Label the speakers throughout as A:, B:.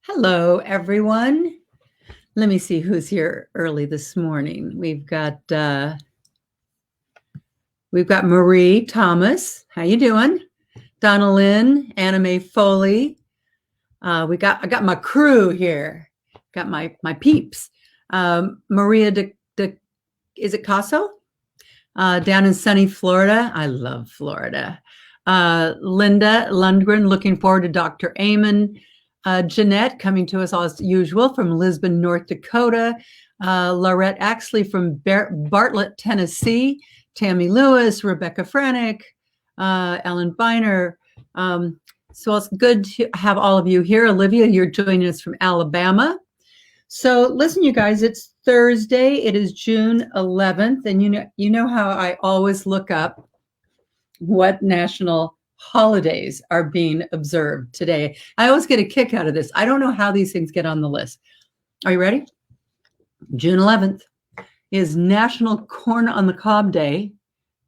A: Hello, everyone. Let me see who's here early this morning. We've got Marie Thomas. How you doing? Donna Lynn, Anna Mae Foley. I got my crew here. Got my peeps. Maria is it Caso? Down in sunny Florida. I love Florida. Linda Lundgren, looking forward to Dr. Amen. Jeanette coming to us as usual from Lisbon, North Dakota. Laurette Axley from Bartlett, Tennessee. Tammy Lewis, Rebecca Franick, Ellen Biner. So it's good to have all of you here. Olivia, you're joining us from Alabama. So listen, you guys, it's Thursday. It is June 11th. And you know how I always look up what national holidays are being observed today. I always get a kick out of this. I don't know how these things get on the list. Are you ready? June 11th is National Corn on the Cob Day.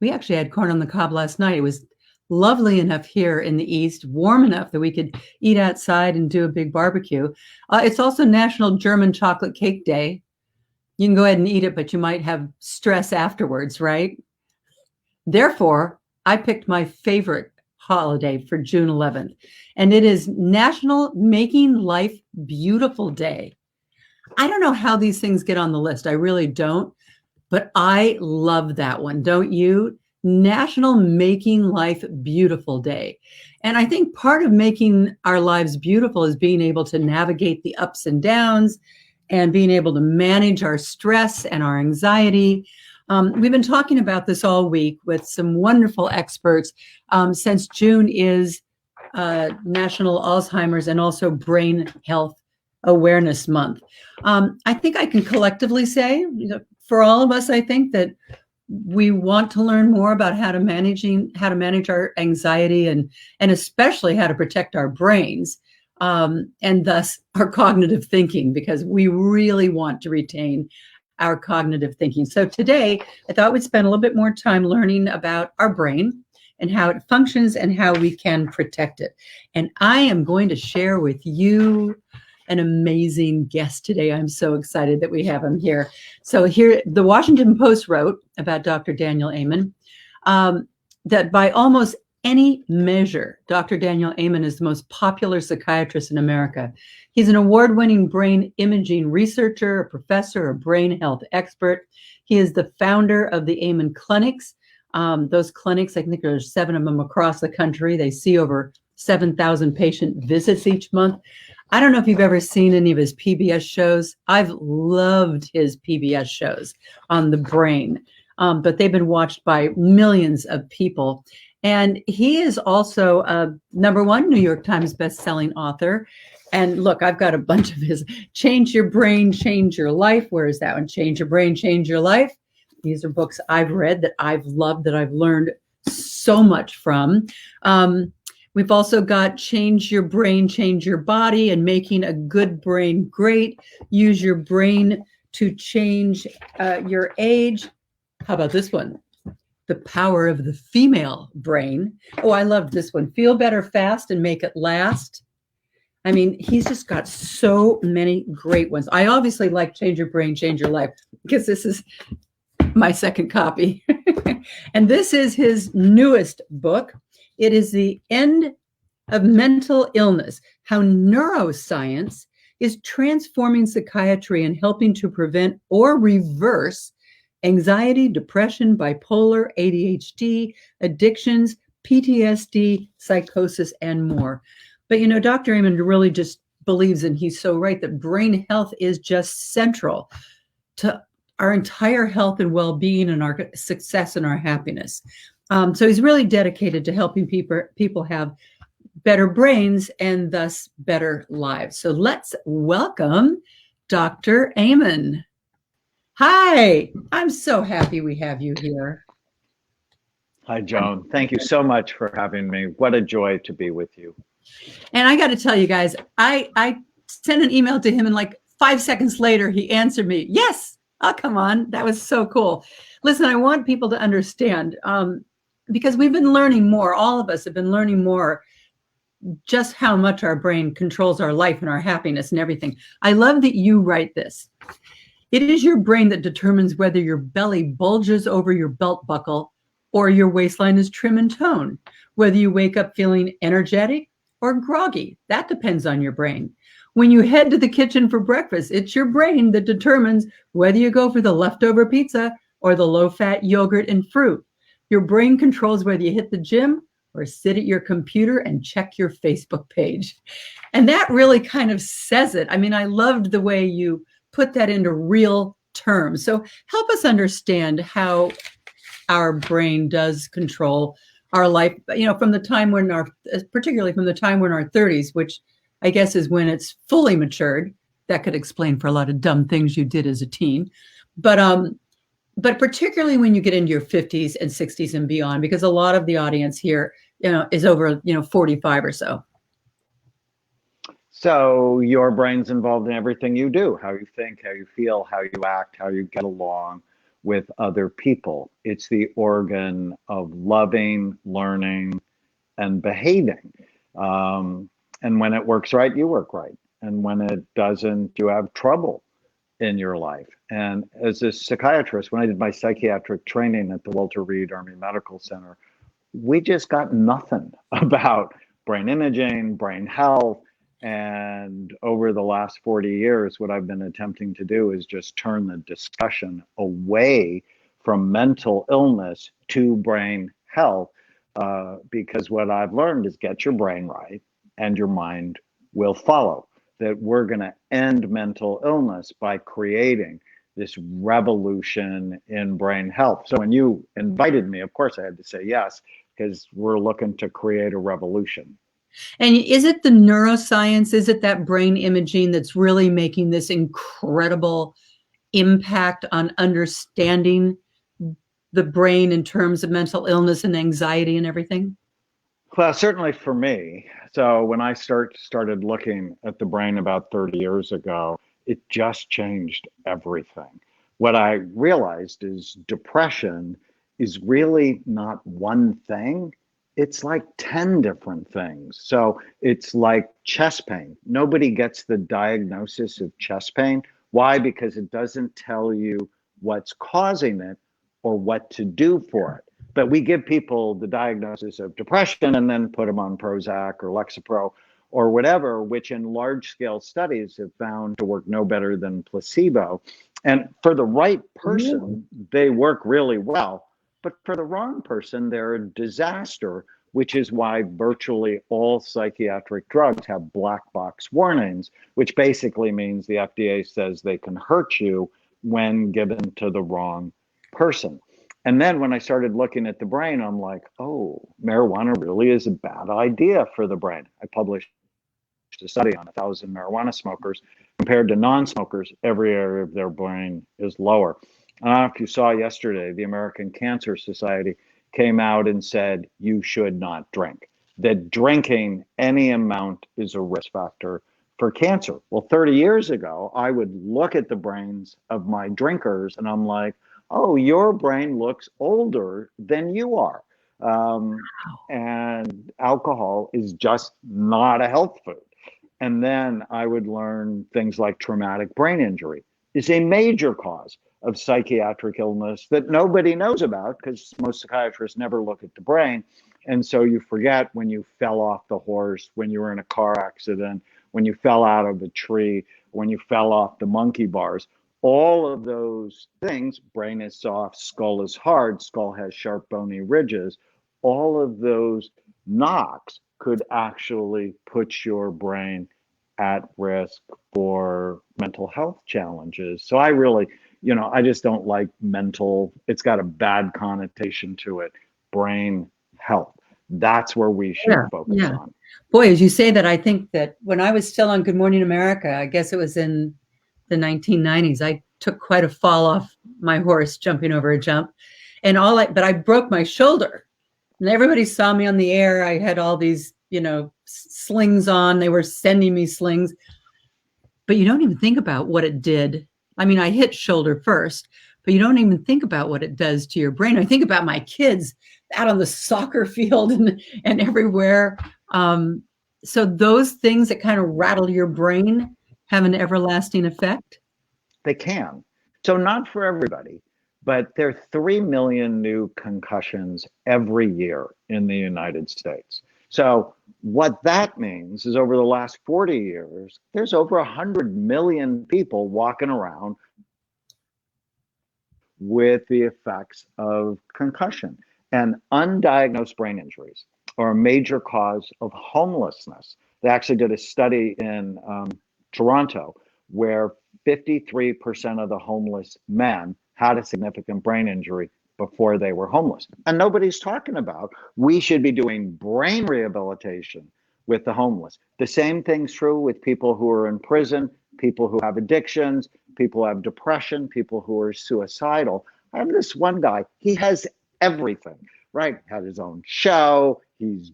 A: We actually had corn on the cob last night. It was lovely enough here in the East, warm enough that we could eat outside and do a big barbecue. It's also National German Chocolate Cake Day. You can go ahead and eat it, but you might have stress afterwards, right? Therefore, I picked my favorite holiday for June 11th, and it is National Making Life Beautiful Day. I don't know how these things get on the list. I really don't, but I love that one. Don't you? National Making Life Beautiful Day. And I think part of making our lives beautiful is being able to navigate the ups and downs and being able to manage our stress and our anxiety. We've been talking about this all week with some wonderful experts since June is National Alzheimer's and also Brain Health Awareness Month. I think I can collectively say, for all of us, I think that we want to learn more about how to manage our anxiety and especially how to protect our brains and thus our cognitive thinking, because we really want to retain our cognitive thinking. So today, I thought we'd spend a little bit more time learning about our brain and how it functions and how we can protect it. And I am going to share with you an amazing guest today. I'm so excited that we have him here. So here, the Washington Post wrote about Dr. Daniel Amen, that by almost any measure, Dr. Daniel Amen is the most popular psychiatrist in America. He's an award-winning brain imaging researcher, a professor, a brain health expert. He is the founder of the Amen Clinics. Those clinics, I think there's 7 of them across the country. They see over 7,000 patient visits each month. I don't know if you've ever seen any of his PBS shows. I've loved his PBS shows on the brain, but they've been watched by millions of people. And he is also a #1 New York Times bestselling author. And look, I've got a bunch of his Change Your Brain, Change Your Life. Where is that one? Change Your Brain, Change Your Life. These are books I've read that I've loved, that I've learned so much from. We've also got Change Your Brain, Change Your Body, and Making a Good Brain Great. Use your brain to change your age. How about this one? The Power of the Female Brain. Oh, I love this one. Feel Better Fast and Make It Last. I mean, he's just got so many great ones. I obviously like Change Your Brain, Change Your Life, because this is my second copy. And this is his newest book. It is The End of Mental Illness, How Neuroscience is Transforming Psychiatry and Helping to Prevent or Reverse Anxiety, Depression, Bipolar, ADHD, Addictions, PTSD, Psychosis, and more. But Dr. Amen really just believes, and he's so right, that brain health is just central to our entire health and well-being and our success and our happiness. So he's really dedicated to helping people have better brains and thus better lives. So let's welcome Dr. Amen. Hi, I'm so happy we have you here.
B: Hi, Joan. Thank you so much for having me. What a joy to be with you.
A: And I got to tell you guys, I sent an email to him and like 5 seconds later, he answered me. Yes. Oh, come on. That was so cool. Listen, I want people to understand, because we've been learning more. All of us have been learning more just how much our brain controls our life and our happiness and everything. I love that you write this. It is your brain that determines whether your belly bulges over your belt buckle or your waistline is trim and toned, whether you wake up feeling energetic or groggy. That depends on your brain. When you head to the kitchen for breakfast, it's your brain that determines whether you go for the leftover pizza or the low-fat yogurt and fruit. Your brain controls whether you hit the gym or sit at your computer and check your Facebook page. And that really kind of says it. I mean, I loved the way you put that into real terms. So help us understand how our brain does control our life, from the time when particularly from the time we're in our 30s, which I guess is when it's fully matured. That could explain for a lot of dumb things you did as a teen. But particularly when you get into your 50s and 60s and beyond, because a lot of the audience here, is over, 45 or so.
B: So your brain's involved in everything you do, how you think, how you feel, how you act, how you get along with other people. It's the organ of loving, learning, and behaving. And when it works right, you work right. And when it doesn't, you have trouble in your life. And as a psychiatrist, when I did my psychiatric training at the Walter Reed Army Medical Center, we just got nothing about brain imaging, brain health. And over the last 40 years, what I've been attempting to do is just turn the discussion away from mental illness to brain health, because what I've learned is get your brain right and your mind will follow. That we're going to end mental illness by creating this revolution in brain health. So when you invited me, of course I had to say yes, because we're looking to create a revolution.
A: And is it the neuroscience? Is it that brain imaging that's really making this incredible impact on understanding the brain in terms of mental illness and anxiety and everything?
B: Well, certainly for me. So when I started looking at the brain about 30 years ago, it just changed everything. What I realized is depression is really not one thing. It's like 10 different things. So it's like chest pain. Nobody gets the diagnosis of chest pain. Why? Because it doesn't tell you what's causing it or what to do for it. But we give people the diagnosis of depression and then put them on Prozac or Lexapro or whatever, which in large scale studies have found to work no better than placebo. And for the right person, they work really well. But for the wrong person, they're a disaster, which is why virtually all psychiatric drugs have black box warnings, which basically means the FDA says they can hurt you when given to the wrong person. And then when I started looking at the brain, I'm like, oh, marijuana really is a bad idea for the brain. I published a study on 1,000 marijuana smokers compared to non-smokers. Every area of their brain is lower. I don't know if you saw yesterday, the American Cancer Society came out and said you should not drink, that drinking any amount is a risk factor for cancer. Well, 30 years ago, I would look at the brains of my drinkers and I'm like, oh, your brain looks older than you are. And alcohol is just not a health food. And then I would learn things like traumatic brain injury is a major cause of psychiatric illness that nobody knows about because most psychiatrists never look at the brain. And so you forget when you fell off the horse, when you were in a car accident, when you fell out of a tree, when you fell off the monkey bars. All of those things, brain is soft, skull is hard, skull has sharp bony ridges, all of those knocks could actually put your brain at risk for mental health challenges. So I really, I just don't like mental, it's got a bad connotation to it, brain health. That's where we should focus on.
A: Boy, as you say that, I think that when I was still on Good Morning America, I guess it was in the 1990s, I took quite a fall off my horse jumping over a jump but I broke my shoulder and everybody saw me on the air. I had all these, slings on, they were sending me slings, but you don't even think about what it did. I mean, I hit shoulder first, but you don't even think about what it does to your brain. I think about my kids out on the soccer field and everywhere. So those things that kind of rattle your brain have an everlasting effect?
B: They can. So not for everybody, but there are 3 million new concussions every year in the United States. So what that means is over the last 40 years, there's over 100 million people walking around with the effects of concussion. And undiagnosed brain injuries are a major cause of homelessness. They actually did a study in Toronto where 53% of the homeless men had a significant brain injury before they were homeless. And nobody's talking about we should be doing brain rehabilitation with the homeless. The same thing's true with people who are in prison, people who have addictions, people who have depression, people who are suicidal. I have this one guy, he has everything, right? Had his own show, he's,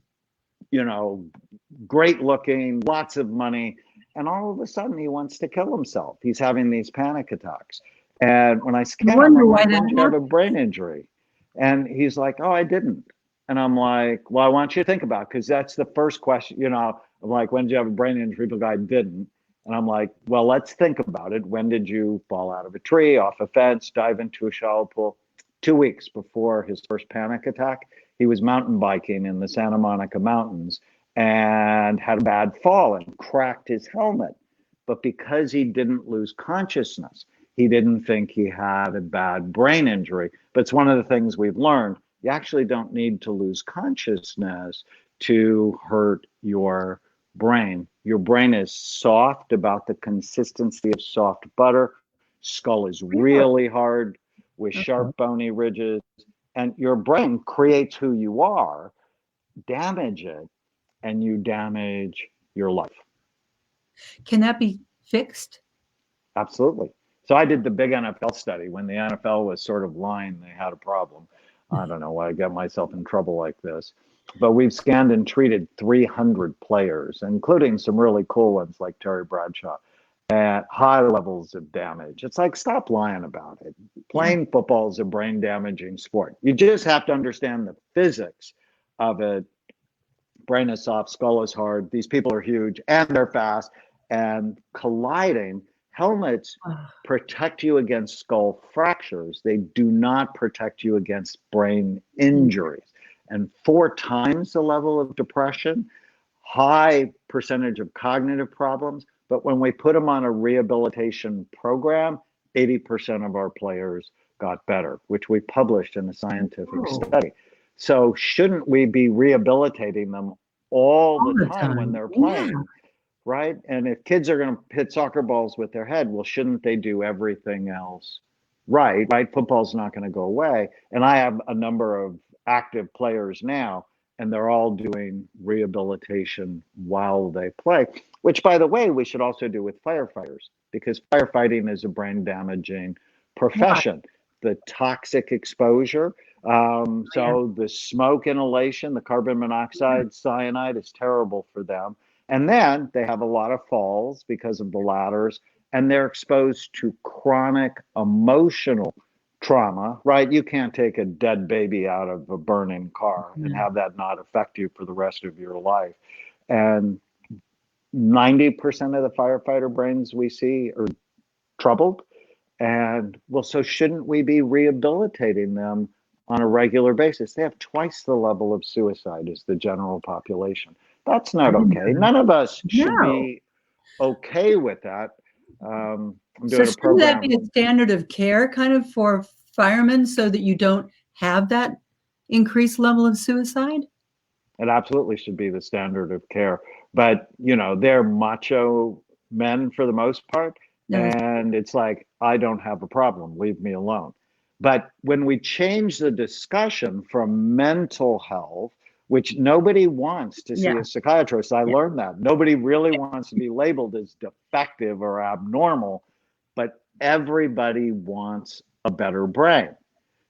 B: great looking, lots of money. And all of a sudden he wants to kill himself. He's having these panic attacks. And when I scan him, I'm like, when did you have a brain injury? And he's like, oh, I didn't. And I'm like, well, I want you to think about it, because that's the first question, I'm like, when did you have a brain injury? People go, I didn't. And I'm like, well, let's think about it. When did you fall out of a tree, off a fence, dive into a shallow pool? 2 weeks before his first panic attack, he was mountain biking in the Santa Monica Mountains and had a bad fall and cracked his helmet. But because he didn't lose consciousness, he didn't think he had a bad brain injury. But it's one of the things we've learned. You actually don't need to lose consciousness to hurt your brain. Your brain is soft, about the consistency of soft butter. Skull is really hard with sharp bony ridges. And your brain creates who you are. Damage it, and you damage your life.
A: Can that be fixed?
B: Absolutely. So I did the big NFL study when the NFL was sort of lying they had a problem. I don't know why I got myself in trouble like this. But we've scanned and treated 300 players, including some really cool ones like Terry Bradshaw, at high levels of damage. It's like, stop lying about it. Playing football is a brain damaging sport. You just have to understand the physics of it. Brain is soft, skull is hard. These people are huge and they're fast, and colliding. Helmets protect you against skull fractures. They do not protect you against brain injuries. And 4 times the level of depression, high percentage of cognitive problems. But when we put them on a rehabilitation program, 80% of our players got better, which we published in a scientific study. So shouldn't we be rehabilitating them all the time when they're playing, right? And if kids are going to hit soccer balls with their head, well, shouldn't they do everything else right? Football's not going to go away. And I have a number of active players now, and they're all doing rehabilitation while they play, which, by the way, we should also do with firefighters, because firefighting is a brain damaging profession. The toxic exposure. So the smoke inhalation, the carbon monoxide, cyanide is terrible for them. And then they have a lot of falls because of the ladders, and they're exposed to chronic emotional trauma, right? You can't take a dead baby out of a burning car and have that not affect you for the rest of your life. And 90% of the firefighter brains we see are troubled. And well, so shouldn't we be rehabilitating them on a regular basis? They have twice the level of suicide as the general population. That's not okay. None of us should be okay with that. I'm doing a program.
A: Shouldn't that be a standard of care kind of for firemen so that you don't have that increased level of suicide?
B: It absolutely should be the standard of care. But, they're macho men for the most part. And it's like, I don't have a problem. Leave me alone. But when we change the discussion from mental health, which nobody wants to see a psychiatrist, I learned that. Nobody really wants to be labeled as defective or abnormal, but everybody wants a better brain.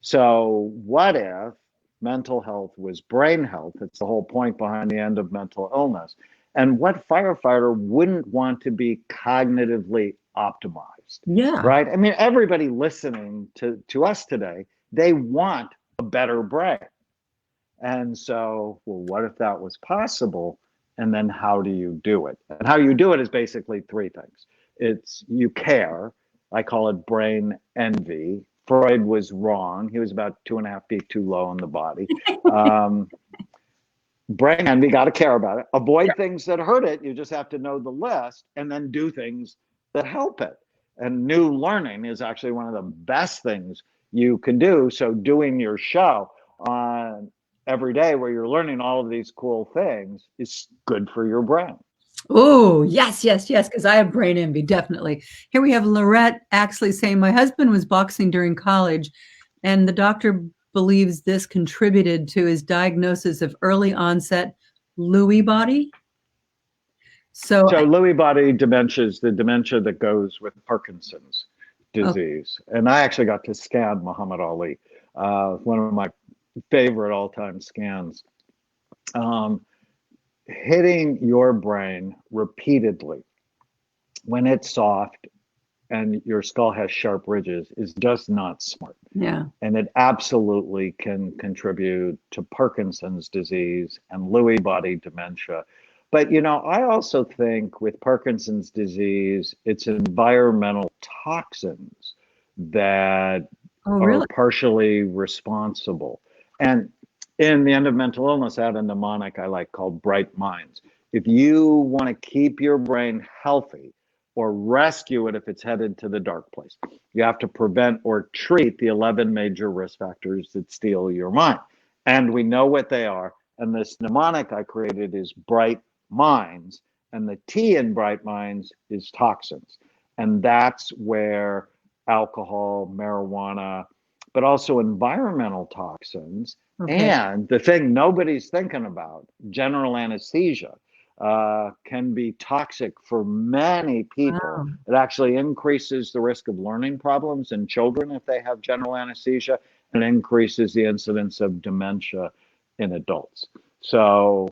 B: So what if mental health was brain health? It's the whole point behind the end of mental illness. And what firefighter wouldn't want to be cognitively optimized? Right? I mean, everybody listening to us today, they want a better brain. And so, well, what if that was possible? and then how do you do it? And how you do it is basically three things. It's you care. I call it brain envy. Freud was wrong. He was about 2.5 feet too low in the body. Um, Brain envy, got to care about it. Avoid things that hurt it. You just have to know the list and then do things that help it. And new learning is actually one of the best things you can do. So doing your show on every day where you're learning all of these cool things is good for your brain.
A: Oh, yes, yes, yes, because I have brain envy, definitely. Here we have Lorette actually saying, my husband was boxing during college, and the doctor believes this contributed to his diagnosis of early onset Lewy body. So
B: Lewy body dementia is the dementia that goes with Parkinson's disease. And I actually got to scan Muhammad Ali, one of my favorite all-time scans. Hitting your brain repeatedly when it's soft and your skull has sharp ridges is just not smart.
A: Yeah.
B: And it absolutely can contribute to Parkinson's disease and Lewy body dementia. But, I also think with Parkinson's disease, it's environmental toxins that are partially responsible. And in the end of mental illness, I had a mnemonic I like called Bright Minds. If you want to keep your brain healthy or rescue it if it's headed to the dark place, you have to prevent or treat the 11 major risk factors that steal your mind. And we know what they are. And this mnemonic I created is Bright Minds. And the T in Bright Minds is toxins. And that's where alcohol, marijuana, but also environmental toxins. And the thing nobody's thinking about, general anesthesia, can be toxic for many people. Wow. It actually increases the risk of learning problems in children if they have general anesthesia, and increases the incidence of dementia in adults. So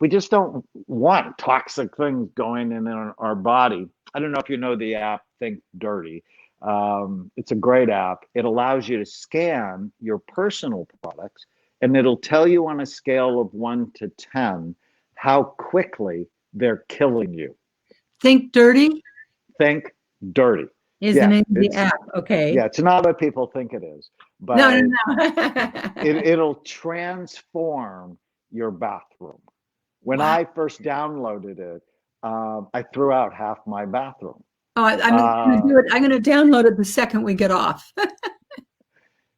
B: we just don't want toxic things going in our body. I don't know if you know the app Think Dirty. It's a great app. It allows you to scan your personal products, and it'll tell you on a scale of 1 to 10 how quickly they're killing you. Think Dirty is the name of the app. Okay. Yeah, it's not what people think it is, but no. It'll transform your bathroom. When I first downloaded it, I threw out half my bathroom. Oh, I'm going to do it. I'm going to download it the second we get off.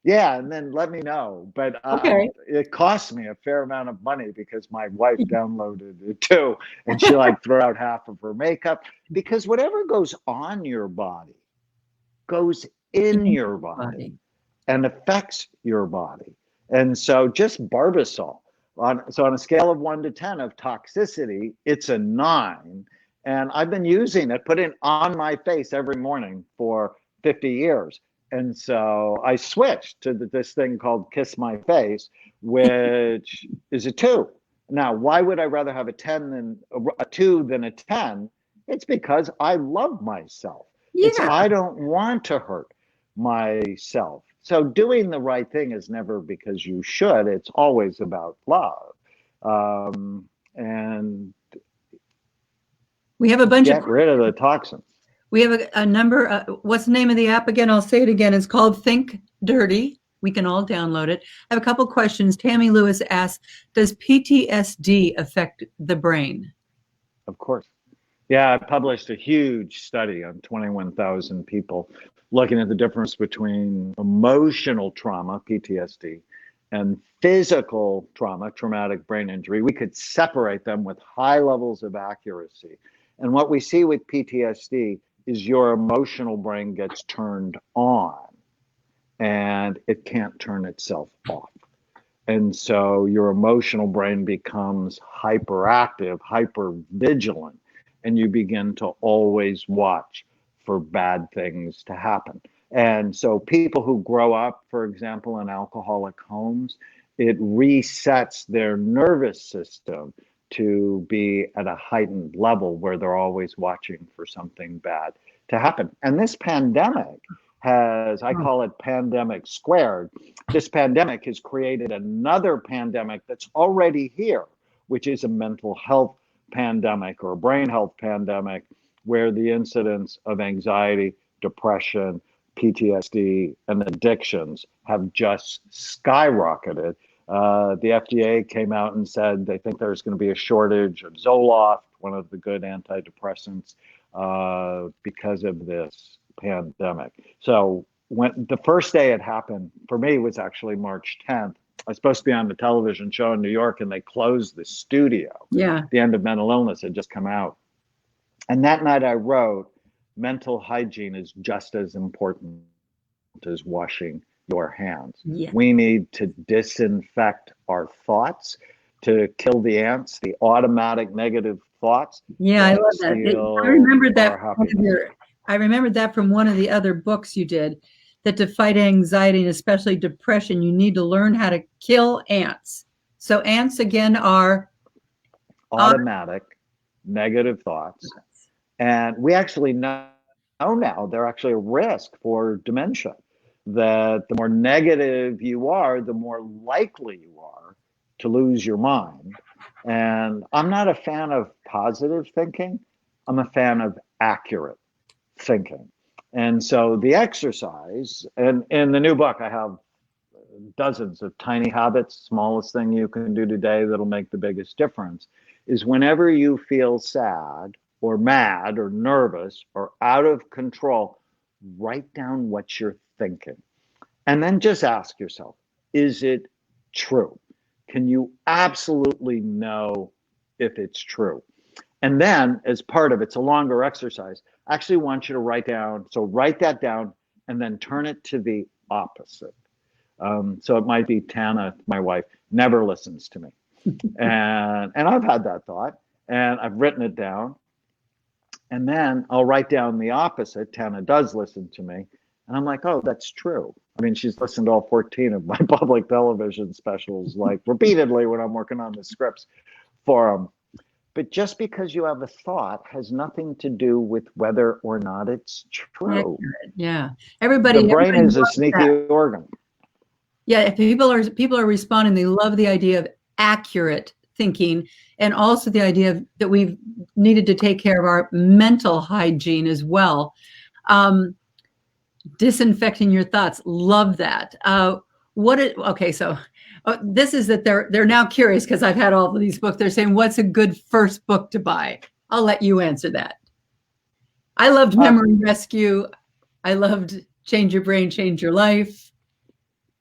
B: Yeah, and then let me know. But it cost me a fair amount of money because my wife downloaded it too, and she threw out half of her makeup, because whatever goes on your body goes in your body and affects your body. And so just Barbasol. So on a scale of 1 to 10 of toxicity, it's a 9. And I've been using it, put it on my face every morning for 50 years. And so I switched to this thing called Kiss My Face, which is a 2. Now, why would I rather have a 2 than a 10? It's because I love myself. Yeah. I don't want to hurt myself. So doing the right thing is never because you should. It's always about love. And we have a bunch of... Get rid of the toxins. We have a number. What's the name of the app again? I'll say it again. It's called Think Dirty. We can all download it. I have a couple questions. Tammy Lewis asks, does PTSD affect the brain? Of course. Yeah, I published a huge study on 21,000 people looking at the difference between emotional trauma, PTSD, and physical trauma, traumatic brain injury. We could separate them with high levels of accuracy. And what we see with PTSD is your emotional brain gets turned on and it can't turn itself off. And so your emotional brain becomes hyperactive, hypervigilant, and you begin to always watch for bad things to happen. And so people who grow up, for example, in alcoholic homes, it resets their nervous system to be at a heightened level where they're always watching for something bad to happen. And this pandemic has, I call it pandemic squared. This pandemic has created another pandemic that's already here, which is a mental health pandemic or a brain health pandemic, where the incidence of anxiety, depression, PTSD, and addictions have just skyrocketed. The FDA came out and said they think there's going to be a shortage of Zoloft, one of the good antidepressants, because of this pandemic. So when the first day it happened for me was actually March 10th. I was supposed to be on the television show in New York, and they closed the studio.
A: Yeah.
B: The end of mental illness had just come out. And that night I wrote, mental hygiene is just as important as washing your hands.
A: Yeah.
B: We need to disinfect our thoughts to kill the ants, the automatic negative thoughts.
A: Yeah, I love that. I remembered that. I remembered that from one of the other books you did, that to fight anxiety and especially depression, you need to learn how to kill ants. So ants, again, are
B: automatic negative thoughts. And we actually know now they're actually a risk for dementia, that the more negative you are, the more likely you are to lose your mind. And I'm not a fan of positive thinking. I'm a fan of accurate thinking. And so the exercise, and in the new book, I have dozens of tiny habits, smallest thing you can do today that'll make the biggest difference, is whenever you feel sad or mad or nervous or out of control, write down what you're thinking. And then just ask yourself, is it true? Can you absolutely know if it's true? And then as part of it's a longer exercise, I actually want you to write that down and then turn it to the opposite. So it might be Tana, my wife, never listens to me. And I've had that thought and I've written it down. And then I'll write down the opposite. Tana does listen to me. And I'm like, oh, that's true. I mean, she's listened to all 14 of my public television specials, like repeatedly when I'm working on the scripts for them. But just because you have a thought has nothing to do with whether or not it's true.
A: Yeah. Everybody.
B: The brain is a sneaky organ.
A: Yeah. People are responding. They love the idea of accurate thinking, and also the idea that we've needed to take care of our mental hygiene as well. Disinfecting your thoughts. Love that. This is that they're now curious because I've had all of these books. They're saying, what's a good first book to buy? I'll let you answer that. I loved Memory Rescue. I loved Change Your Brain, Change Your Life.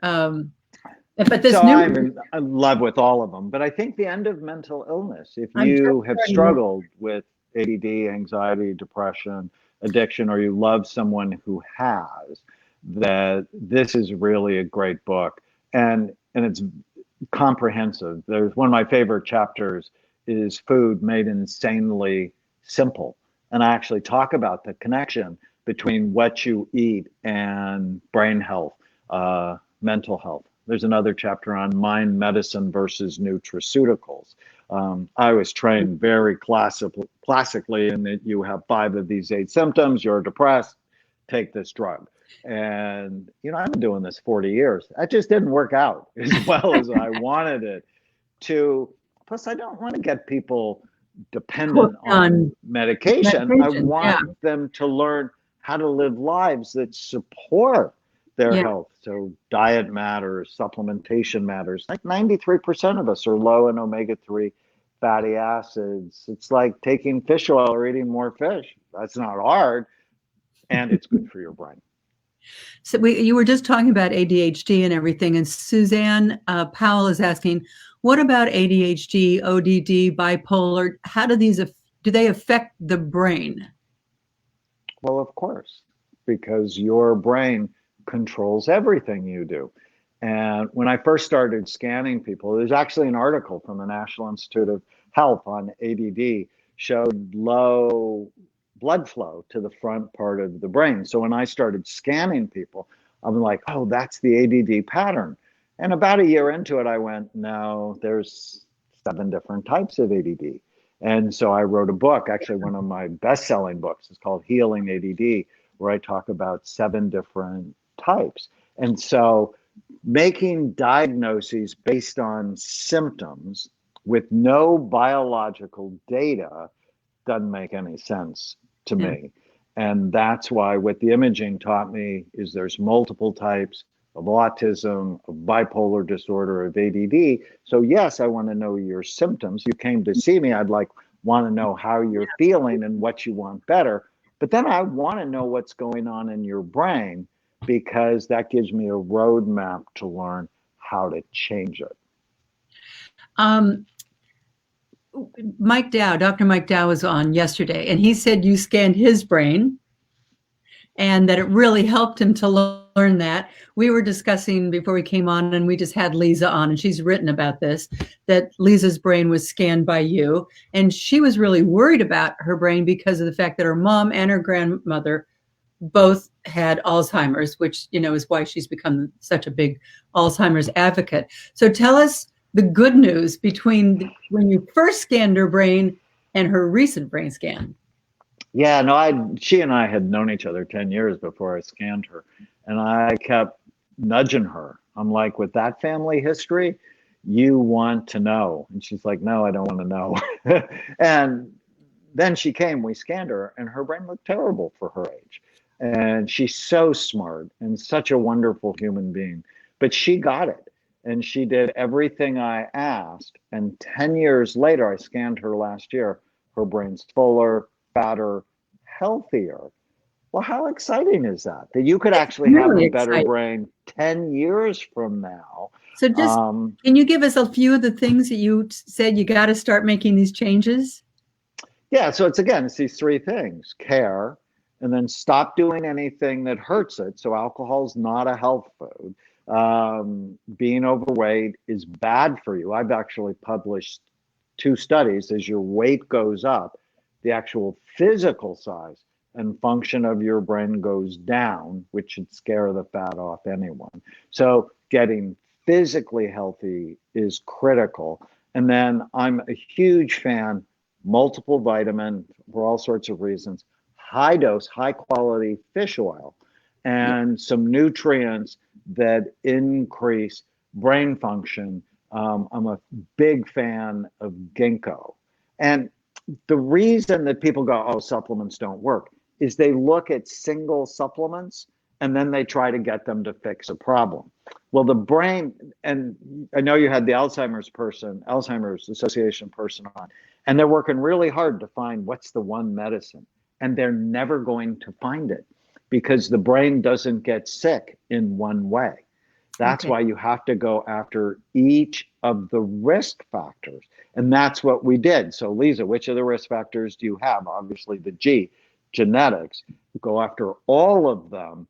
A: But this
B: I'm in love with all of them. But I think the end of mental illness, if you have struggled with ADD, anxiety, depression, addiction, or you love someone who has, that this is really a great book. And it's comprehensive. There's one of my favorite chapters is food made insanely simple. And I actually talk about the connection between what you eat and brain health, mental health. There's another chapter on mind medicine versus nutraceuticals. I was trained very classically in that you have 5 of these 8 symptoms, you're depressed, take this drug. And, I've been doing this 40 years. That just didn't work out as well as I wanted it to. Plus, I don't want to get people dependent on medication. I want them to learn how to live lives that support their health. So diet matters, supplementation matters. Like 93% of us are low in omega-3 fatty acids. It's like taking fish oil or eating more fish. That's not hard, and it's good for your brain.
A: So you were just talking about ADHD and everything, and Suzanne Powell is asking, what about ADHD, ODD, bipolar? How do they affect the brain?
B: Well, of course, because your brain controls everything you do. And when I first started scanning people, there's actually an article from the National Institute of Health on ADD showed low blood flow to the front part of the brain. So when I started scanning people, I'm like, oh, that's the ADD pattern. And about a year into it, I went, no, there's 7 different types of ADD. And so I wrote a book, actually one of my best-selling books. It's called Healing ADD, where I talk about 7 different types. And so making diagnoses based on symptoms with no biological data doesn't make any sense to
A: Yeah.
B: me. And that's why what the imaging taught me is there's multiple types of autism, of bipolar disorder, of ADD. So yes, I want to know your symptoms. You came to see me. I'd like want to know how you're feeling and what you want better. But then I want to know what's going on in your brain because that gives me a roadmap to learn how to change it.
A: Um, Mike Dow, Dr. Mike Dow was on yesterday, and he said you scanned his brain and that it really helped him to learn that. We were discussing before we came on, and we just had Lisa on, and she's written about this, that Lisa's brain was scanned by you. And she was really worried about her brain because of the fact that her mom and her grandmother both had Alzheimer's, which, is why she's become such a big Alzheimer's advocate. So tell us the good news between when you first scanned her brain and her recent brain scan.
B: Yeah, no, she and I had known each other 10 years before I scanned her. And I kept nudging her. I'm like, with that family history, you want to know. And she's like, no, I don't want to know. And then she came, we scanned her, and her brain looked terrible for her age. And she's so smart and such a wonderful human being. But she got it. And she did everything I asked. And 10 years later, I scanned her last year. Her brain's fuller, fatter, healthier. Well, how exciting is that? That you could actually have
A: Really
B: a better
A: exciting.
B: brain 10 years from now.
A: So just can you give us a few of the things that you said you got to start making these changes?
B: Yeah, so it's these three things: care, and then stop doing anything that hurts it. So alcohol's not a health food. Being overweight is bad for you. I've actually published 2 studies. As your weight goes up, the actual physical size and function of your brain goes down, which should scare the fat off anyone. So getting physically healthy is critical. And then I'm a huge fan, multiple vitamin for all sorts of reasons, high dose, high quality fish oil, and some nutrients that increase brain function. I'm a big fan of ginkgo. And the reason that people go, oh, supplements don't work, is they look at single supplements and then they try to get them to fix a problem. Well, the brain, and I know you had the Alzheimer's Association person on, and they're working really hard to find what's the one medicine, and they're never going to find it because the brain doesn't get sick in one way. That's why you have to go after each of the risk factors. And that's what we did. So, Lisa, which of the risk factors do you have? Obviously, the G, genetics. Go after all of them.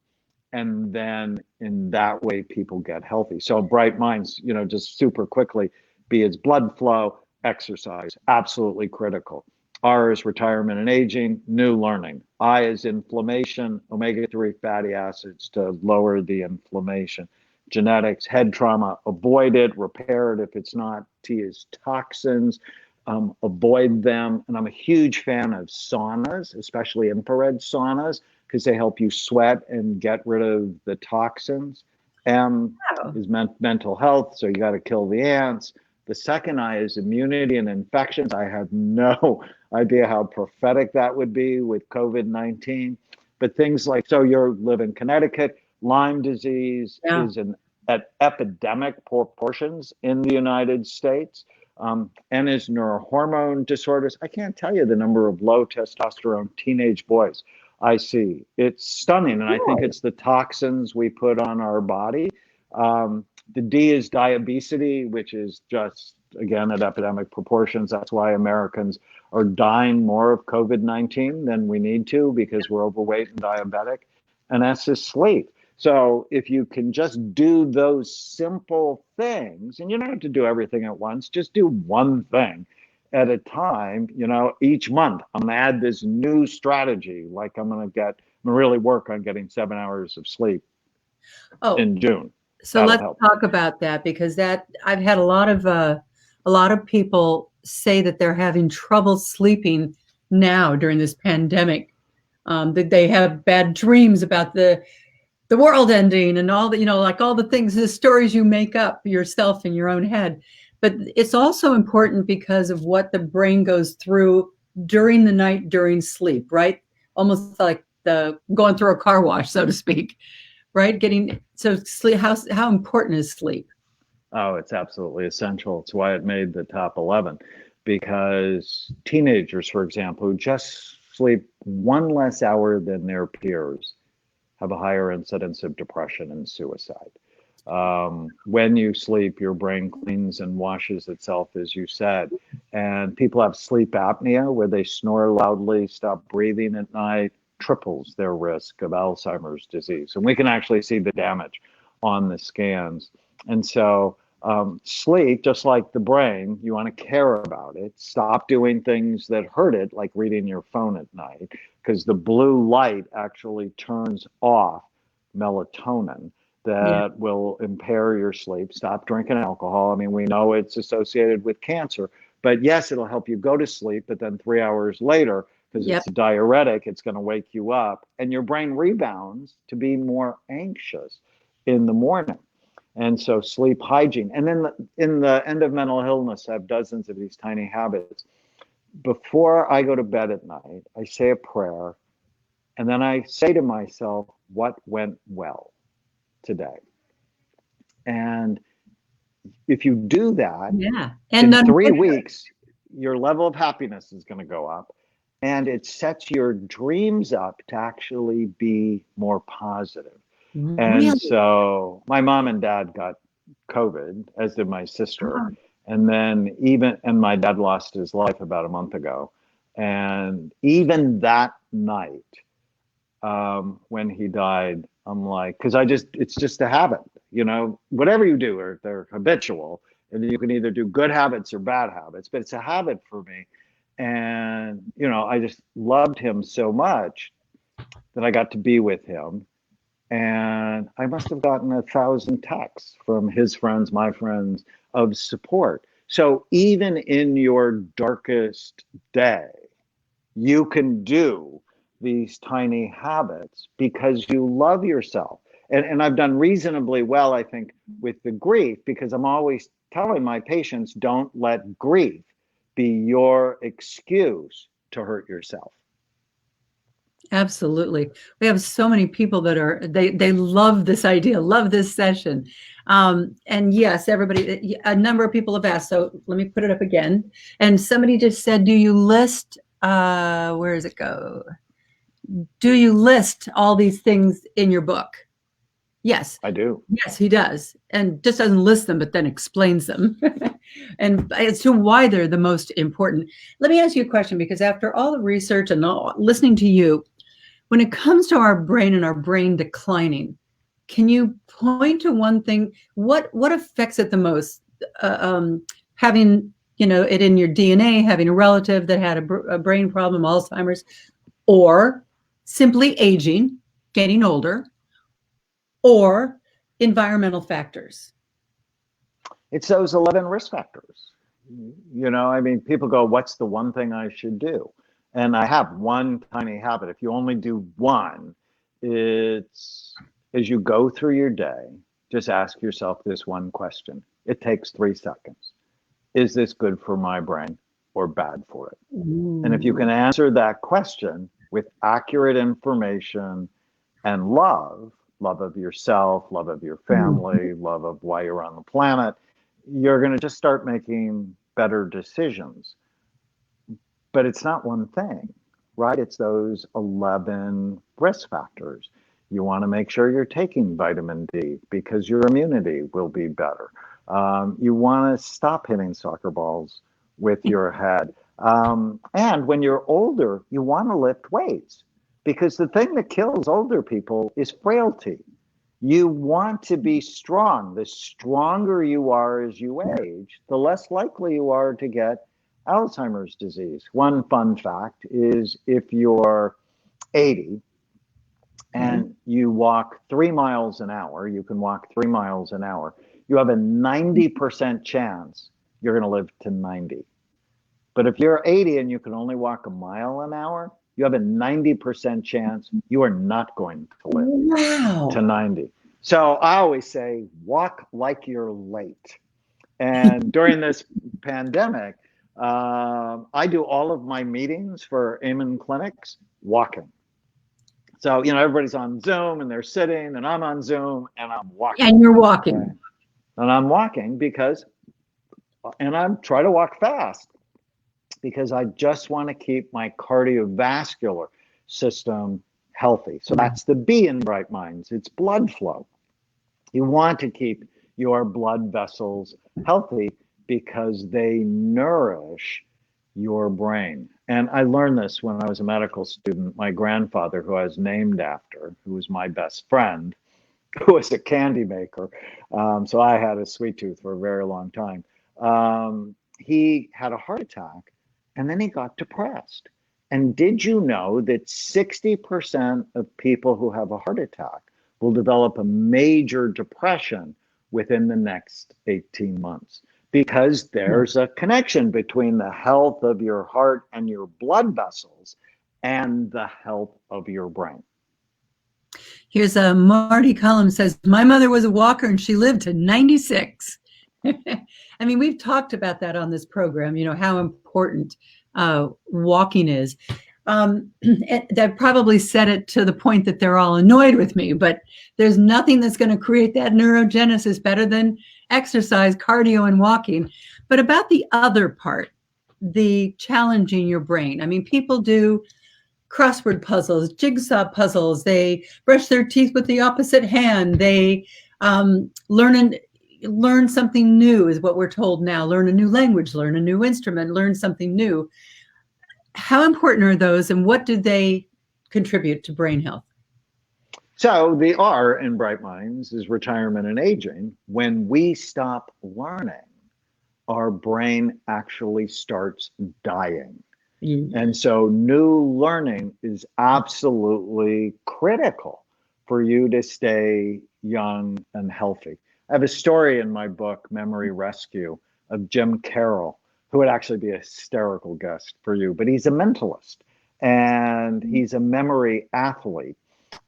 B: And then in that way, people get healthy. So, bright minds, just super quickly, B is blood flow, exercise, absolutely critical. R is retirement and aging, new learning. I is inflammation, omega-3 fatty acids to lower the inflammation. Genetics, head trauma, avoid it, repair it if it's not. T is toxins, avoid them. And I'm a huge fan of saunas, especially infrared saunas, because they help you sweat and get rid of the toxins. M is mental health, so you got to kill the ants. The second I is immunity and infections. I have no idea how prophetic that would be with COVID-19, but things like, so you live in Connecticut, Lyme disease is at epidemic proportions in the United States. N is neurohormone disorders. I can't tell you the number of low testosterone teenage boys I see. It's stunning, and I think it's the toxins we put on our body. The D is diabetes, which is just, again, at epidemic proportions. That's why Americans are dying more of COVID-19 than we need to, because we're overweight and diabetic. And S is sleep. So if you can just do those simple things, and you don't have to do everything at once, just do one thing at a time. Each month I'm gonna add this new strategy. Like I'm gonna really work on getting 7 hours of sleep in June.
A: So let's talk about that, because I've had a lot of people say that they're having trouble sleeping now during this pandemic. That they have bad dreams about the world ending and all that, like all the things, the stories you make up yourself in your own head. but it's also important because of what the brain goes through during the night, during sleep, right? Almost like the going through a car wash, so to speak, right? So sleep, how important is sleep?
B: Oh, it's absolutely essential. It's why it made the top 11, because teenagers, for example, who just sleep one less hour than their peers have a higher incidence of depression and suicide. When you sleep, your brain cleans and washes itself, as you said. And people have sleep apnea, where they snore loudly, stop breathing at night, triples their risk of Alzheimer's disease. And we can actually see the damage on the scans. And so, sleep, just like the brain, you want to care about it. Stop doing things that hurt it, like reading your phone at night, because the blue light actually turns off melatonin
A: Yeah.
B: that will impair your sleep. Stop drinking alcohol. I mean, we know it's associated with cancer, but yes, it'll help you go to sleep, but then 3 hours later, because
A: Yep.
B: it's a diuretic, it's going to wake you up, and your brain rebounds to be more anxious in the morning. And so sleep hygiene. And then in the end of mental illness, I have dozens of these tiny habits. Before I go to bed at night, I say a prayer, and then I say to myself, what went well today? And if you do that,
A: Yeah. And
B: in
A: then
B: 3 weeks, your level of happiness is going to go up, and it sets your dreams up to actually be more positive. And
A: really,
B: so my mom and dad got COVID, as did my sister.
A: uh,
B: And then and my dad lost his life about a month ago. And even that night, when he died, I'm like, because it's just a habit, whatever you do, or they're habitual. And you can either do good habits or bad habits, but it's a habit for me. And, I just loved him so much that I got to be with him. And I must have gotten 1,000 texts from his friends, my friends, of support. So even in your darkest day, you can do these tiny habits because you love yourself. And I've done reasonably well, I think, with the grief, because I'm always telling my patients, don't let grief be your excuse to hurt yourself.
A: absolutely. We have so many people that they love this idea, love this session. And yes, everybody, a number of people have asked. So let me put it up again. And somebody just said, do you list, where does it go? Do you list all these things in your book? Yes.
B: I do.
A: Yes, he does. And just doesn't list them, but then explains them and as to why they're the most important. Let me ask you a question, because after all the research and listening to you, when it comes to our brain and our brain declining, can you point to one thing? What affects it the most? Having it in your DNA, having a relative that had a brain problem, Alzheimer's, or simply aging, getting older, or environmental factors?
B: It's those 11 risk factors. I mean, people go, what's the one thing I should do? And I have one tiny habit. If you only do one, it's as you go through your day, just ask yourself this one question. It takes 3 seconds. Is this good for my brain or bad for it? And if you can answer that question with accurate information and love of yourself, love of your family, love of why you're on the planet, you're going to just start making better decisions. But it's not one thing, right? It's those 11 risk factors. You want to make sure you're taking vitamin D because your immunity will be better. You want to stop hitting soccer balls with your head. And when you're older, you want to lift weights, because the thing that kills older people is frailty. You want to be strong. The stronger you are as you age, the less likely you are to get Alzheimer's disease. One fun fact is, if you're 80 and you walk 3 miles an hour, you can walk 3 miles an hour, you have a 90% chance you're going to live to 90. But if you're 80 and you can only walk a mile an hour, you have a 90% chance you are not going to live to 90. So I always say, walk like you're late. And during this pandemic, I do all of my meetings for Amen clinics walking. So, everybody's on Zoom and they're sitting, and I'm on Zoom and I'm walking.
A: And you're walking.
B: Right? And I'm walking and I'm trying to walk fast because I just want to keep my cardiovascular system healthy. So that's the B in Bright Minds. It's blood flow. You want to keep your blood vessels healthy because they nourish your brain. And I learned this when I was a medical student. My grandfather, who I was named after, who was my best friend, who was a candy maker. So I had a sweet tooth for a very long time. He had a heart attack and then he got depressed. And did you know that 60% of people who have a heart attack will develop a major depression within the next 18 months? Because there's a connection between the health of your heart and your blood vessels and the health of your brain.
A: Here's a Marty Cullum says, my mother was a walker and she lived to 96. I mean, we've talked about that on this program, how important walking is. That probably said it to the point that they're all annoyed with me, but there's nothing that's going to create that neurogenesis better than exercise, cardio, and walking. But about the other part, the challenging your brain. I mean, people do crossword puzzles, jigsaw puzzles. They brush their teeth with the opposite hand. They learn something new is what we're told now. Learn a new language, learn a new instrument, learn something new. How important are those, and what do they contribute to brain health?
B: So the R in Bright Minds is retirement and aging. When we stop learning, our brain actually starts dying. Mm-hmm. And so new learning is absolutely critical for you to stay young and healthy. I have a story in my book, Memory Rescue, of Jim Carroll, who would actually be a hysterical guest for you, but he's a mentalist and he's a memory athlete.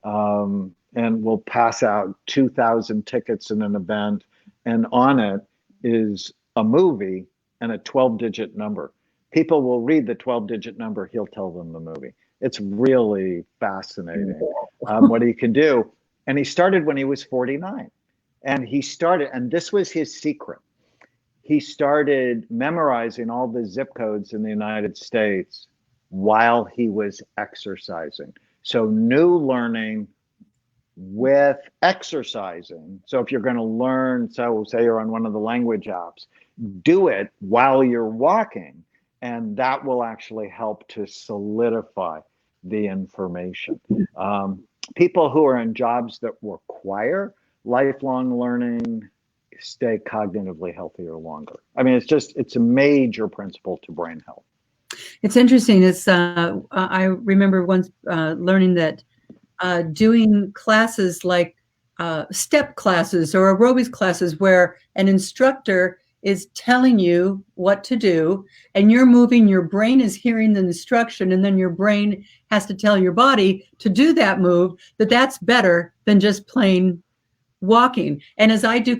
B: And we'll pass out 2,000 tickets in an event, and on it is a movie and a 12-digit number. People will read the 12-digit number, he'll tell them the movie. It's really fascinating what he can do. And he started when he was 49. And this was his secret. He started memorizing all the zip codes in the United States while he was exercising. So new learning with exercising. So if you're going to learn, so say you're on one of the language apps, do it while you're walking, and that will actually help to solidify the information. People who are in jobs that require lifelong learning stay cognitively healthier longer. I mean, it's a major principle to brain health.
A: It's interesting. I remember once learning that doing classes like step classes or aerobics classes where an instructor is telling you what to do and you're moving, your brain is hearing the instruction, and then your brain has to tell your body to do that move, that's better than just plain walking. And as I do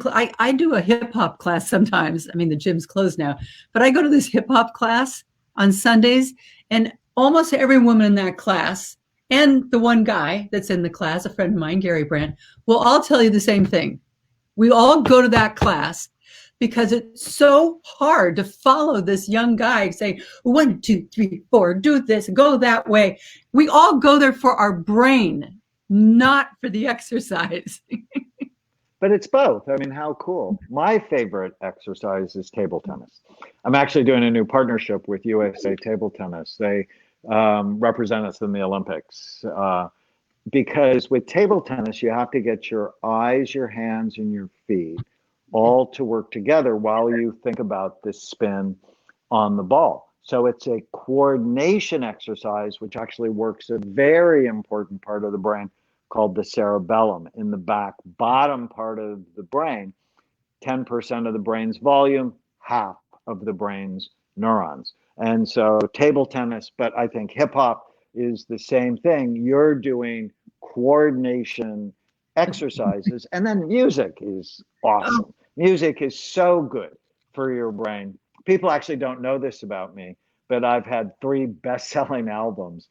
A: a hip hop class sometimes. I mean, the gym's closed now, but I go to this hip hop class on Sundays, and almost every woman in that class and the one guy that's in the class, a friend of mine, Gary Brandt, will all tell you the same thing. We all go to that class because it's so hard to follow this young guy saying, 1, 2, 3, 4, do this, go that way. We all go there for our brain, not for the exercise.
B: But it's both. I mean, how cool. My favorite exercise is table tennis. I'm actually doing a new partnership with USA Table Tennis. They represent us in the Olympics. Because with table tennis, you have to get your eyes, your hands, and your feet all to work together while you think about this spin on the ball. So it's a coordination exercise, which actually works a very important part of the brain called the cerebellum in the back bottom part of the brain. 10% of the brain's volume, half of the brain's neurons. And so table tennis, but I think hip hop is the same thing. You're doing coordination exercises, and then music is awesome. Music is so good for your brain. People actually don't know this about me, but I've had 3 best-selling albums.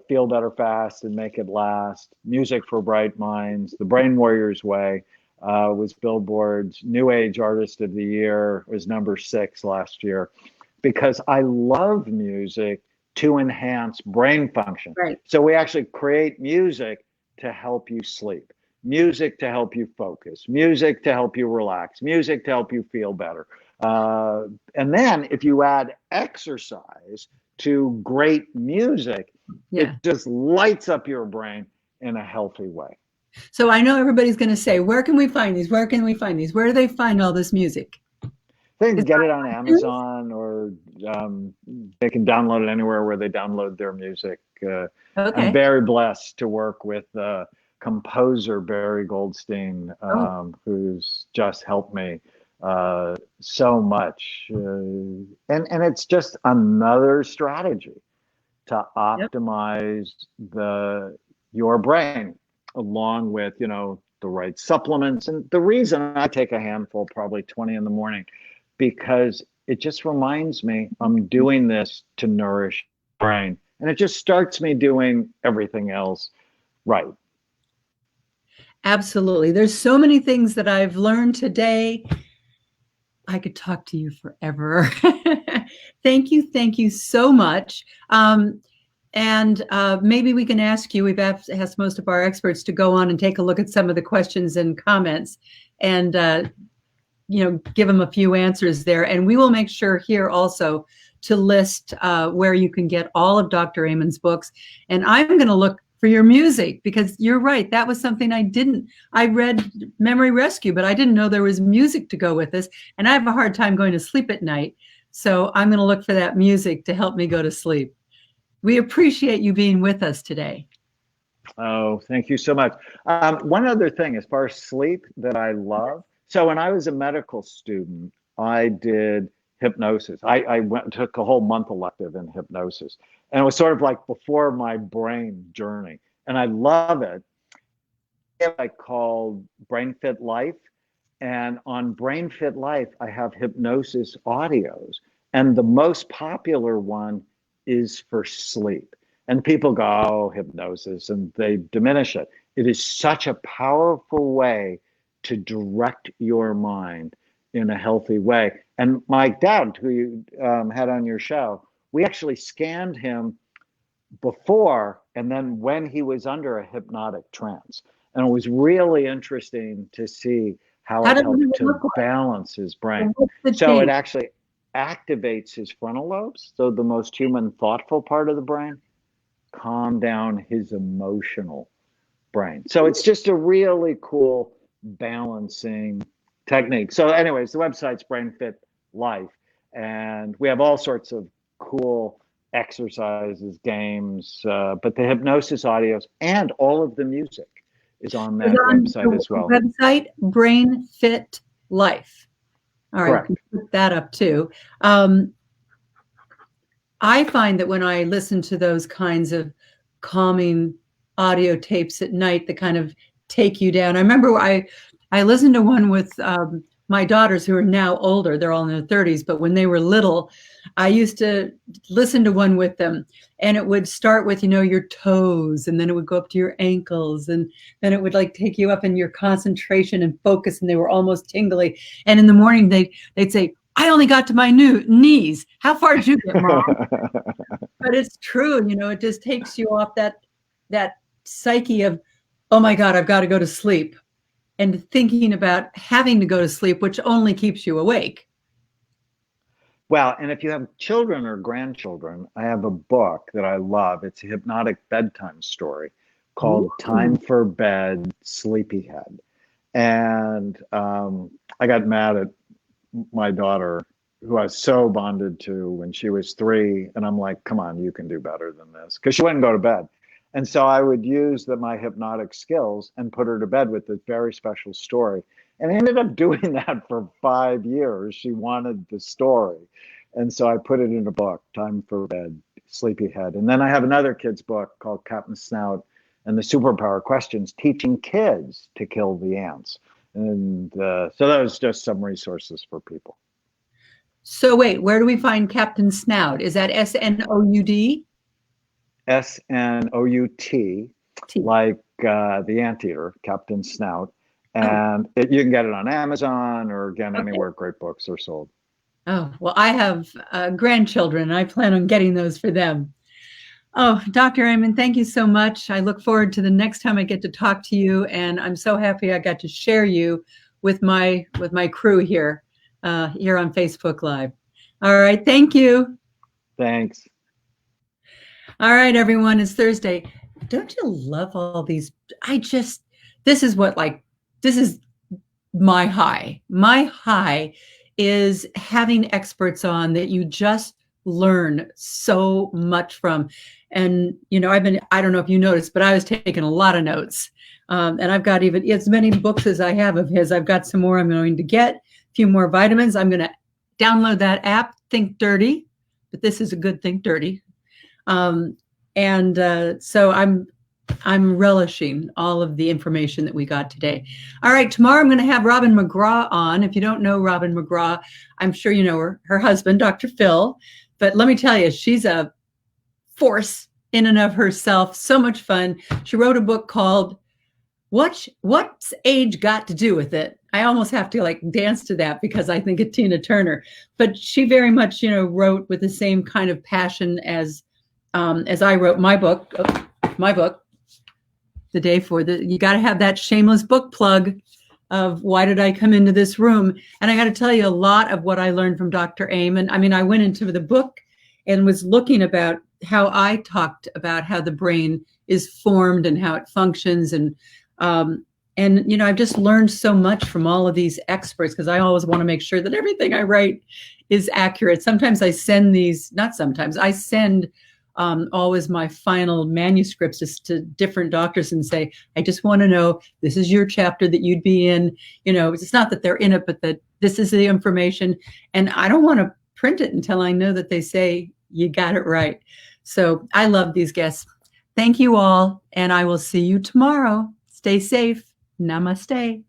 B: Feel Better Fast and Make It Last, Music for Bright Minds, The Brain Warrior's Way was Billboard's New Age Artist of the Year, was #6 last year, because I love music to enhance brain function.
A: Right.
B: So we actually create music to help you sleep, music to help you focus, music to help you relax, music to help you feel better. And then if you add exercise to great music, it just lights up your brain in a healthy way.
A: So I know everybody's going to say, where can we find these? Where can we find these? Where do they find all this music?
B: They can get it on Amazon, or they can download it anywhere where they download their music. I'm very blessed to work with composer Barry Goldstein, who's just helped me so much. And it's just another strategy to optimize your brain, along with, the right supplements. And the reason I take a handful, probably 20 in the morning, because it just reminds me I'm doing this to nourish the brain. And it just starts me doing everything else right.
A: Absolutely. There's so many things that I've learned today. I could talk to you forever. Thank you so much. And maybe we can ask you, we've asked most of our experts to go on and take a look at some of the questions and comments, and give them a few answers there. And we will make sure here also to list where you can get all of Dr. Amen's books. And I'm going to look for your music, because you're right. That was something I read Memory Rescue, but I didn't know there was music to go with this. And I have a hard time going to sleep at night. So I'm going to look for that music to help me go to sleep. We appreciate you being with us today.
B: Oh, thank you so much. One other thing, as far as sleep that I love. So when I was a medical student, I did hypnosis. I took a whole month elective in hypnosis. And it was sort of like before my brain journey. And I love it. I called Brain Fit Life. And on Brain Fit Life, I have hypnosis audios. And the most popular one is for sleep. And people go, oh, hypnosis, and they diminish it. It is such a powerful way to direct your mind in a healthy way. And my dad, who you had on your show, we actually scanned him before and then when he was under a hypnotic trance. And it was really interesting to see how it helped to balance his brain. So it actually activates his frontal lobes, so the most human, thoughtful part of the brain, calm down his emotional brain. So it's just a really cool balancing technique. So anyways, the website's Brain Fit Life, and we have all sorts of cool exercises, games, but the hypnosis audios and all of the music is on that website as well.
A: Website, Brain Fit Life. All right, we can put that up too. I find that when I listen to those kinds of calming audio tapes at night that kind of take you down. I remember I listened to one with my daughters, who are now older. They're all in their 30s, but when they were little, I used to listen to one with them, and it would start with, your toes, and then it would go up to your ankles, and then it would like take you up in your concentration and focus, and they were almost tingly. And in the morning, they'd say, I only got to my knees. How far did you get, Mom? But it's true, it just takes you off that psyche of, oh my God, I've got to go to sleep, and thinking about having to go to sleep, which only keeps you awake.
B: Well, and if you have children or grandchildren, I have a book that I love. It's a hypnotic bedtime story called Time for Bed, Sleepyhead. And I got mad at my daughter, who I was so bonded to when she was 3. And I'm like, come on, you can do better than this. Because she wouldn't go to bed. And so I would use my hypnotic skills and put her to bed with this very special story. And I ended up doing that for 5 years. She wanted the story. And so I put it in a book, Time for Bed, Sleepyhead. And then I have another kid's book called Captain Snout and the Superpower Questions, teaching kids to kill the ants. And so that was just some resources for people.
A: So wait, where do we find Captain Snout? Is that Snoud?
B: Snout,
A: T.
B: like the anteater, Captain Snout.
A: Oh,
B: And you can get it on Amazon or again
A: okay.
B: anywhere great books are sold.
A: Oh, well, I have grandchildren, and I plan on getting those for them. Oh, Dr. Amen, thank you so much. I look forward to the next time I get to talk to you, and I'm so happy I got to share you with my crew here here on Facebook Live. All right, thank you.
B: Thanks.
A: All right, everyone, it's Thursday. Don't you love all these? This is this is my high. My high is having experts on that you just learn so much from. And, I don't know if you noticed, but I was taking a lot of notes. And I've got even as many books as I have of his. I've got some more I'm going to get, a few more vitamins. I'm going to download that app, Think Dirty, but this is a good Think Dirty. So I'm relishing all of the information that we got today. All right, tomorrow I'm going to have Robin McGraw on. If you don't know Robin McGraw, I'm sure you know her husband, Dr. Phil. But let me tell you, she's a force in and of herself. So much fun. She wrote a book called What's Age Got to Do with It? I almost have to dance to that because I think of Tina Turner. But she very much, wrote with the same kind of passion as I wrote my book. The day for you got to have that shameless book plug of why did I come into this room? And I got to tell you a lot of what I learned from Dr. Amen. I mean, I went into the book and was looking about how I talked about how the brain is formed and how it functions. And I've just learned so much from all of these experts because I always want to make sure that everything I write is accurate. Sometimes I send I send always my final manuscripts just to different doctors and say, I just want to know, this is your chapter that you'd be in. It's not that they're in it, but that this is the information. And I don't want to print it until I know that they say you got it right. So I love these guests. Thank you all. And I will see you tomorrow. Stay safe. Namaste.